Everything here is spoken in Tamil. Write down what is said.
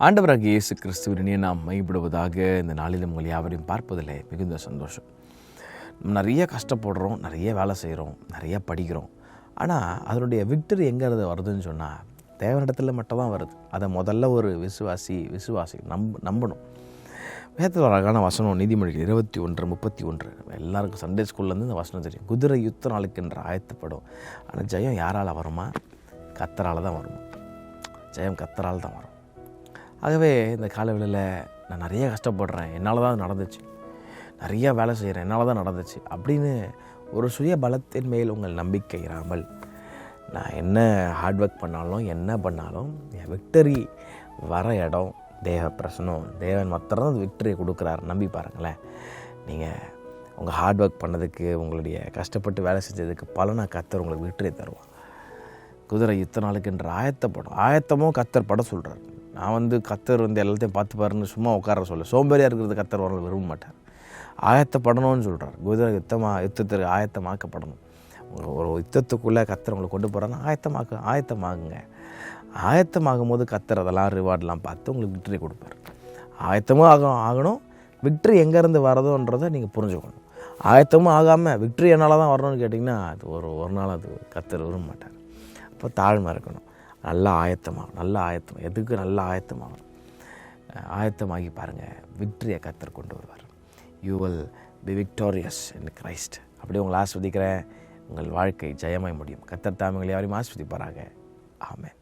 ஆண்டவராகிய இயேசு கிறிஸ்துவினை நாம் மைப்படுவதாக இந்த நாளில் உங்கள் யாவரையும் பார்ப்பதில் மிகுந்த சந்தோஷம். நிறைய கஷ்டப்படுறோம், நிறைய வேலை செய்கிறோம், நிறைய படிக்கிறோம். ஆனால் அதனுடைய விக்டரி எங்கே வருதுன்னு சொன்னால் தேவனிடத்தில் மட்டும் தான் வருது. அதை முதல்ல ஒரு விசுவாசி நம்பணும். வேதத்தில் ஒரு அழகான வசனம், நீதிமொழிகள் 21:31. எல்லாருக்கும் சண்டே ஸ்கூல்லேருந்து இந்த வசனம் தெரியும். குதிரை யுத்த நாளுக்கு என்று ஆயத்தப்படும், ஆனால் ஜெயம் யாரால் வருமா? கர்த்தரால் தான் வருமா. ஜெயம் கர்த்தரால் தான் வரும். ஆகவே இந்த காலவெளியில் நான் நிறைய கஷ்டப்படுறேன், என்னால் தான் நடந்துச்சு, நிறைய வேலை செய்கிறேன், என்னால் தான் நடந்துச்சு அப்படின்னு ஒரு சுய பலத்தின் மேல் உங்கள் நம்பிக்கை இராமல், நான் என்ன ஹார்ட் ஒர்க் பண்ணாலும் என்ன பண்ணாலும் என் விக்டரி வர இடம் தேவ பிரசனம், தேவன் மாத்திரம் தான் விக்டரியை கொடுக்குறாரு. நம்பி பாருங்களேன். நீங்கள் உங்கள் ஹார்ட் ஒர்க் பண்ணதுக்கு, உங்களுடைய கஷ்டப்பட்டு வேலை செஞ்சதுக்கு பலனை கர்த்தர் உங்களுக்கு விக்டரியை தருவாங்க. குதிரை யுத்த நாளுக்கு என்று ஆயத்தமும் கர்த்தர் பட சொல்கிறார். நான் கர்த்தர் எல்லாத்தையும் பார்த்துப்பாருன்னு சும்மா உட்கார சொல்ல, சோம்பேறியாக இருக்கிறது கர்த்தர் வரல விரும்ப மாட்டார். ஆயத்தப்படணும்னு சொல்கிறார். குதிரை யுத்தத்திற்கு ஆயத்தமாக்கப்படணும். ஒரு யுத்தத்துக்குள்ளே கர்த்தர் உங்களை கொண்டு போகிறாருன்னா ஆயத்தமாகுங்க. ஆயத்தமாகும் போது கர்த்தர் அதெல்லாம் ரிவார்டெலாம் பார்த்து உங்களுக்கு விக்டரி கொடுப்பார். ஆயத்தமும் ஆகணும். விக்டரி எங்கேருந்து வரதோன்றதை நீங்கள் புரிஞ்சுக்கணும். ஆயத்தமும் ஆகாமல் விக்டரி என்னால் தான் வரணும்னு கேட்டிங்கன்னா அது ஒரு நாள் அது கர்த்தர் விரும்ப மாட்டார். அப்போ தாழ்மை இருக்கணும். நல்லா ஆயத்தம் எதுக்கு நல்லா ஆயத்தமாகணும். ஆயத்தமாகி பாருங்கள், விக்டரியை கர்த்தர் கொண்டு வருவார். You will be victorious in Christ. அப்படியே உங்களை ஆஸ்வதிக்கிறேன். உங்கள் வாழ்க்கை ஜெயமாய் முடியும். கர்த்தர் தாமே உங்களை யாரையும் ஆஸ்வதிப்பாராக. ஆமென்.